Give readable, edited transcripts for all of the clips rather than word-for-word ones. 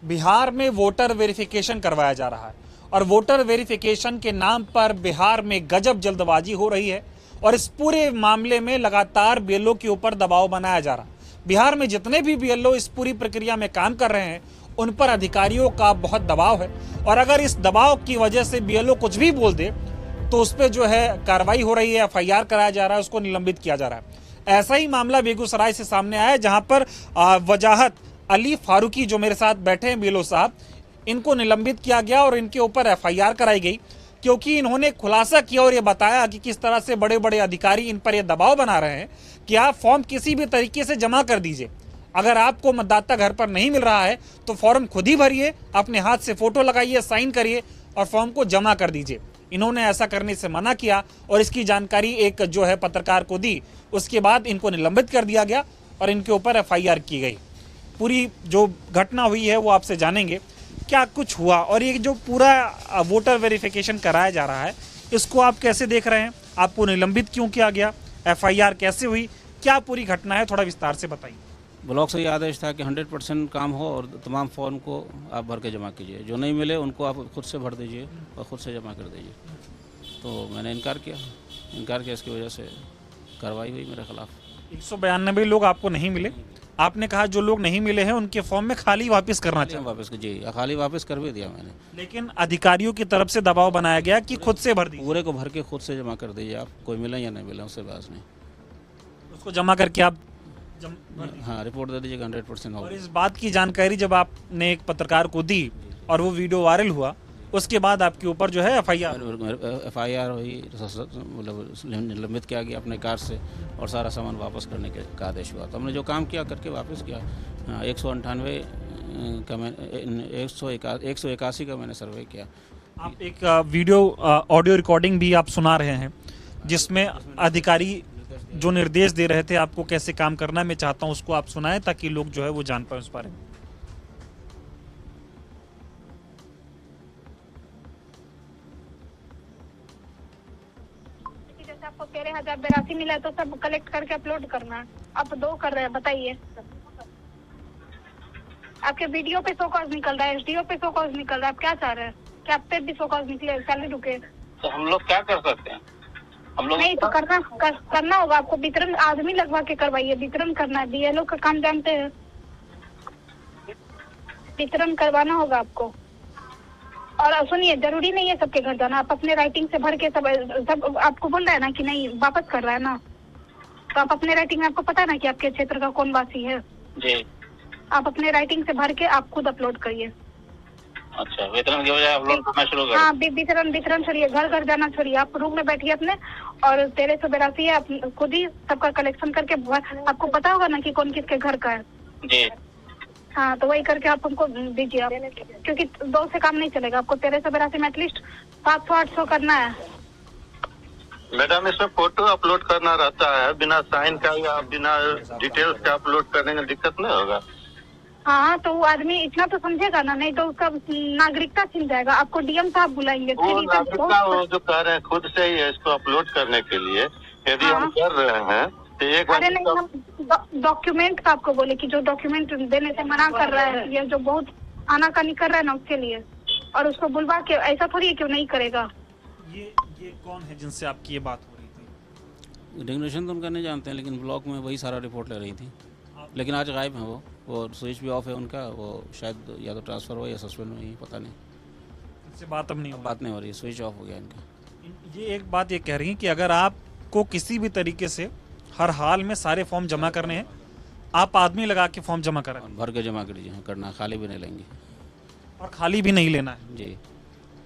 बिहार में voter verification करवाया जा रहा है और वोटर वेरिफिकेशन के नाम पर बिहार में गजब जल्दबाजी हो रही है और इस पूरे मामले में लगातार बीएलओ के ऊपर दबाव बनाया जा रहा है। बिहार में जितने भी बीएलओ इस पूरी प्रक्रिया में काम कर रहे हैं उन पर अधिकारियों का बहुत दबाव है और अगर इस दबाव की वजह से बीएलओ कुछ भी बोल दे तो उस पर जो है कार्रवाई हो रही है, एफआईआर कराया जा रहा है, उसको निलंबित किया जा रहा है। ऐसा ही मामला बेगूसराय से सामने आया है जहां पर वजाहत अली फारूकी जो मेरे साथ बैठे हैं बीएलओ साहब, इनको निलंबित किया गया और इनके ऊपर एफआईआर कराई गई क्योंकि इन्होंने खुलासा किया और ये बताया कि किस तरह से बड़े बड़े अधिकारी इन पर ये दबाव बना रहे हैं कि आप फॉर्म किसी भी तरीके से जमा कर दीजिए। अगर आपको मतदाता घर पर नहीं मिल रहा है तो फॉर्म खुद ही भरिए, अपने हाथ से फोटो लगाइए, साइन करिए और फॉर्म को जमा कर दीजिए। इन्होंने ऐसा करने से मना किया और इसकी जानकारी एक जो है पत्रकार को दी। उसके बाद इनको निलंबित कर दिया गया और इनके ऊपर एफआईआर की गई। पूरी जो घटना हुई है वो आपसे जानेंगे क्या कुछ हुआ और ये जो पूरा वोटर वेरिफिकेशन कराया जा रहा है इसको आप कैसे देख रहे हैं, आपको निलंबित क्यों किया गया, एफआईआर कैसे हुई, क्या पूरी घटना है, थोड़ा विस्तार से बताइए। ब्लॉक से ये आदेश था कि 100% काम हो और तमाम फॉर्म को आप भर के जमा कीजिए, जो नहीं मिले उनको आप खुद से भर दीजिए और खुद से जमा कर दीजिए। तो मैंने इनकार किया, इसकी वजह से कार्रवाई हुई मेरे खिलाफ। 192 लोग आपको नहीं मिले, आपने कहा जो लोग नहीं मिले हैं उनके फॉर्म में खाली वापस करना चाहिए। वापस जी, खाली वापस कर भी दिया मैंने, लेकिन अधिकारियों की तरफ से दबाव बनाया गया कि खुद से भर दीजिए। पूरे को भर के खुद से जमा कर दीजिए, आप कोई मिले या नहीं मिले उससे बात नहीं, उसको जमा करके आप हाँ रिपोर्ट दे दीजिएगा 100% और होगा। इस बात की जानकारी जब आपने एक पत्रकार को दी और वो वीडियो वायरल हुआ उसके बाद आपके ऊपर जो है एफआईआर हुई, मतलब निलंबित किया गया अपने कार से और सारा सामान वापस करने का आदेश हुआ। तो हमने जो काम किया करके वापस किया। 198 का मैंने 181 का मैंने सर्वे किया। आप एक वीडियो ऑडियो रिकॉर्डिंग भी आप सुना रहे हैं जिसमें अधिकारी जो निर्देश दे रहे थे आपको कैसे काम करना, मैं चाहता हूं उसको आप सुनाएं ताकि लोग जो है वो जान पाए उस बारे में। जैसे आपको 13,082 मिला है तो सब कलेक्ट करके अपलोड करना है, आप 2 कर रहे हैं, बताइए। आपके वीडियो पे शो कॉज निकल रहा है, एसडीओ पे शो कॉज निकल रहा है, आप क्या चाह रहे हैं कि आप पे भी शो कॉज निकले, सैलरी रुके? तो हम लोग क्या कर सकते हैं? हम लोग नहीं तो करना होगा आपको, वितरण आदमी लगवा के करवाइए, वितरण करना है, बीएलओ का काम जानते हैं, वितरण करवाना होगा आपको। और सुनिए, जरूरी नहीं है सबके घर जाना, आप अपने राइटिंग से भर के सब आपको बोल रहा है ना कि नहीं वापस कर रहा है ना, तो आप अपने राइटिंग में, आपको पता है ना कि आपके क्षेत्र का कौन वासी है जी, आप अपने राइटिंग से भर के आप खुद अपलोड करिए। अच्छा, वेतन की वजह अपलोड करना शुरू कर। हाँ, वितरण छोड़िए, घर घर जाना छोड़िए, आप रूम में बैठिए अपने और 1382 है, आप खुद ही सबका कलेक्शन करके आपको पता होगा ना कि कौन किसके घर का है जी। हाँ, तो वही करके आप हमको दीजिए आप, क्योंकि 2 से काम नहीं चलेगा, आपको 1382 में एटलीस्ट 700-800 करना है। मैडम, इसमें फोटो अपलोड करना रहता है, बिना साइन का या बिना डिटेल्स का अपलोड करने में दिक्कत नहीं होगा? हाँ, तो वो आदमी इतना तो समझेगा ना, नहीं तो उसका नागरिकता छिन जाएगा। आपको डीएम साहब बुलाएंगे, वो नागरिकता वो जो कह रहे हैं खुद से ही है इसको अपलोड करने के लिए, यदि हम कर रहे हैं तो एक अरे नहीं, हम डॉक्यूमेंट का आपको बोले कि जो डॉक्यूमेंट देने से मना कर रहा है, ये जो बहुत आनाकानी कर रहा है ना उसके लिए, और उसको बुलवा के ऐसा थोड़ी है क्यों नहीं करेगा। ये कौन है जिनसे आपकी ये बात हो रही थी? डिग्नेशन तो उनका नहीं जानते हैं, लेकिन ब्लॉक में वही सारा रिपोर्ट ले रही थी, लेकिन आज गायब है वो स्विच भी ऑफ है उनका, वो शायद या तो ट्रांसफ़र हुआ या सस्पेंड हुई, पता नहीं, इससे बात अब नहीं हो रही, स्विच ऑफ हो गया इनका। ये एक बात ये कह रही है कि अगर आपको किसी भी तरीके से हर हाल में सारे फॉर्म जमा करने हैं, आप आदमी लगा के फॉर्म जमा करें, भर के जमा करिए, करना, खाली भी नहीं लेंगे और खाली भी नहीं लेना है जी।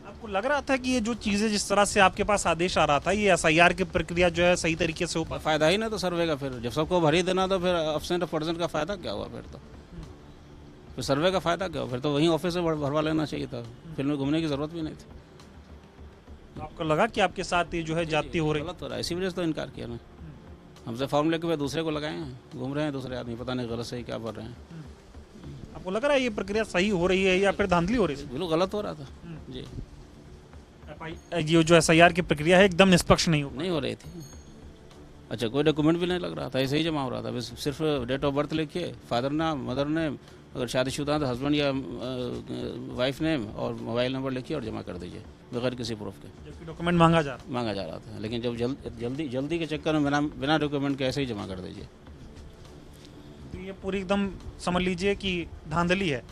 आपको लग रहा था कि ये जो चीज़ें जिस तरह से आपके पास आदेश आ रहा था, ये एसआईआर की प्रक्रिया जो है सही तरीके से हो फ़ायदा ही नहीं तो सर्वे का, फिर जब सबको भर ही देना तो फिर एब्सेंट परसेंट का फ़ायदा क्या हुआ? फिर सर्वे का फ़ायदा क्या हुआ? फिर तो वहीं ऑफिस से भरवा लेना चाहिए था, फिर में घूमने की ज़रूरत भी नहीं थी। आपको लगा कि आपके साथ ये जो है जाती हो रही? गलत हो रहा है, इसी वजह से तो इनकार किया ना। हमसे फॉर्म लेके दूसरे को लगाए हैं, घूम रहे हैं दूसरे आदमी, पता नहीं गलत सही क्या भर रहे हैं। आपको लग रहा है ये प्रक्रिया सही हो रही है या फिर धांधली हो रही है? बिल्कुल गलत हो रहा था जी। ये जो एसआईआर की प्रक्रिया है एकदम निष्पक्ष नहीं हो रही थी। अच्छा, कोई डॉक्यूमेंट भी नहीं लग रहा था, ऐसे ही जमा हो रहा था, बस सिर्फ डेट ऑफ बर्थ लिखिए, फादर नाम, मदर नेम अगर शादीशुदा है तो हस्बैंड या वाइफ नेम और मोबाइल नंबर लिखिए और जमा कर दीजिए बगैर किसी प्रूफ के। जबकि डॉक्यूमेंट मांगा जा रहा था, लेकिन जब जल्दी के चक्कर में बिना डॉक्यूमेंट के ऐसे ही जमा कर दीजिए। तो ये पूरी एकदम समझ लीजिए कि धांधली है।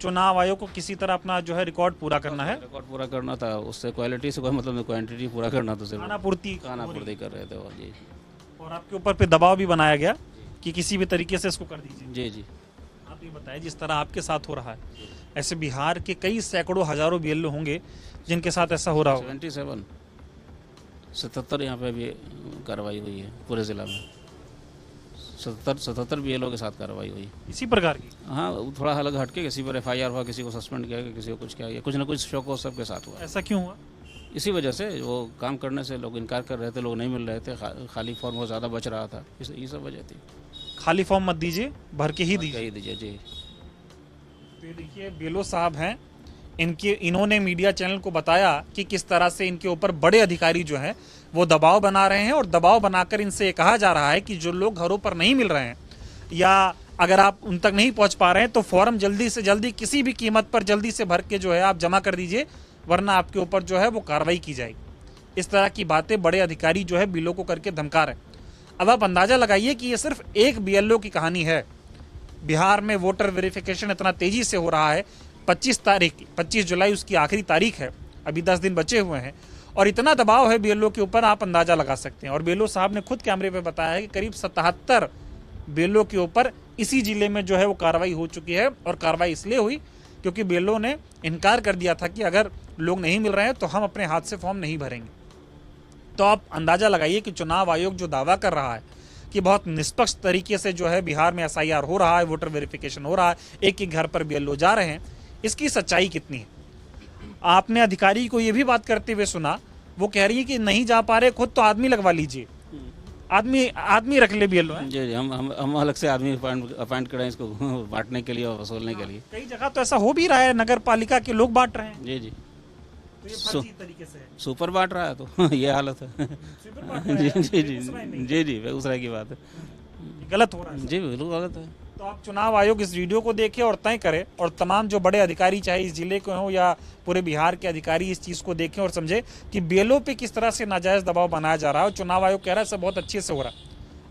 चुनाव आयोग को किसी तरह अपना जो है रिकॉर्ड पूरा करना है, रिकॉर्ड पूरा करना था, उससे क्वालिटी से कोई मतलब नहीं, क्वांटिटी पूरा करना था, सिर्फ खानापूर्ति कर रहे थे। और जी, और आपके ऊपर पे दबाव भी बनाया गया कि किसी भी तरीके से इसको कर दीजिए। जी जी। आप ये बताएं, जिस तरह आपके साथ हो रहा है, ऐसे बिहार के कई सैकड़ों हजारों BLO होंगे जिनके साथ ऐसा हो रहा होगा। 77 यहाँ पे भी कार्रवाई हुई है पूरे जिला में। 77 BLO के साथ कार्रवाई हुई इसी प्रकार की। हाँ, थोड़ा अलग हटके, किसी पर FIR हुआ, किसी को सस्पेंड किया गया, किसी को कुछ किया गया, कुछ ना कुछ शौक हो सबके साथ हुआ। ऐसा क्यों हुआ? इसी वजह से वो काम करने से लोग इनकार कर रहे थे, लोग नहीं मिल रहे थे, खाली फॉर्म बहुत ज़्यादा बच रहा था, ये सब वजह थी। खाली फॉर्म मत दीजिए, भर के ही दीजिए जी। तो ये देखिए BLO साहब हैं, इन्होंने मीडिया चैनल को बताया कि किस तरह से इनके ऊपर बड़े अधिकारी जो हैं वो दबाव बना रहे हैं, और दबाव बनाकर इनसे कहा जा रहा है कि जो लोग घरों पर नहीं मिल रहे हैं या अगर आप उन तक नहीं पहुंच पा रहे हैं तो फॉर्म जल्दी से जल्दी किसी भी कीमत पर जल्दी से भर के जो है आप जमा कर दीजिए, वरना आपके ऊपर जो है वो कार्रवाई की जाएगी। इस तरह की बातें बड़े अधिकारी जो है BLO को करके धमका रहे हैं। अब आप अंदाजा लगाइए कि ये सिर्फ एक BLO की कहानी है। बिहार में वोटर वेरिफिकेशन इतना तेजी से हो रहा है, 25 जुलाई उसकी आखिरी तारीख है, अभी 10 दिन बचे हुए हैं, और इतना दबाव है BLO के ऊपर, आप अंदाजा लगा सकते हैं। और BLO साहब ने खुद कैमरे पे बताया है कि करीब 77 BLO के ऊपर इसी जिले में जो है वो कार्रवाई हो चुकी है, और कार्रवाई इसलिए हुई क्योंकि BLO ने इनकार कर दिया था कि अगर लोग नहीं मिल रहे हैं तो हम अपने हाथ से फॉर्म नहीं भरेंगे। तो आप अंदाजा लगाइए कि चुनाव आयोग जो दावा कर रहा है कि बहुत निष्पक्ष तरीके से जो है बिहार में SIR हो रहा है, वोटर वेरिफिकेशन हो रहा है, एक एक घर पर BLO जा रहे हैं, इसकी सच्चाई कितनी है? आपने अधिकारी को ये भी बात करते हुए सुना, वो कह रही है कि नहीं जा पा रहे, खुद तो आदमी लगवा लीजिए, आदमी रख ले BLO है। जी, हम अलग से आदमी अपॉइंट करें इसको बांटने के लिए और वसूलने के लिए। कई जगह तो ऐसा हो भी रहा है, नगर पालिका के लोग बांट रहे हैं। जी। तो ये फर्जी तरीके से है। सुपर बांट रहा है तो ये हालत है। जी, बेगूसराय की बात है, गलत हो रहा है। जी बिल्कुल गलत है। तो आप चुनाव आयोग इस वीडियो को देखें और तय करें, और तमाम जो बड़े अधिकारी चाहे इस जिले के हों या पूरे बिहार के अधिकारी इस चीज़ को देखें और समझे कि BLO पे किस तरह से नाजायज़ दबाव बनाया जा रहा है। और चुनाव आयोग कह रहा है सब बहुत अच्छे से हो रहा है।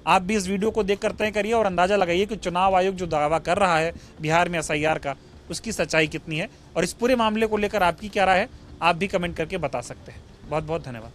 आप भी इस वीडियो को देखकर तय करिए और अंदाज़ा लगाइए कि चुनाव आयोग जो दावा कर रहा है बिहार में SIR का, उसकी सच्चाई कितनी है, और इस पूरे मामले को लेकर आपकी क्या राय है, आप भी कमेंट करके बता सकते हैं। बहुत बहुत धन्यवाद।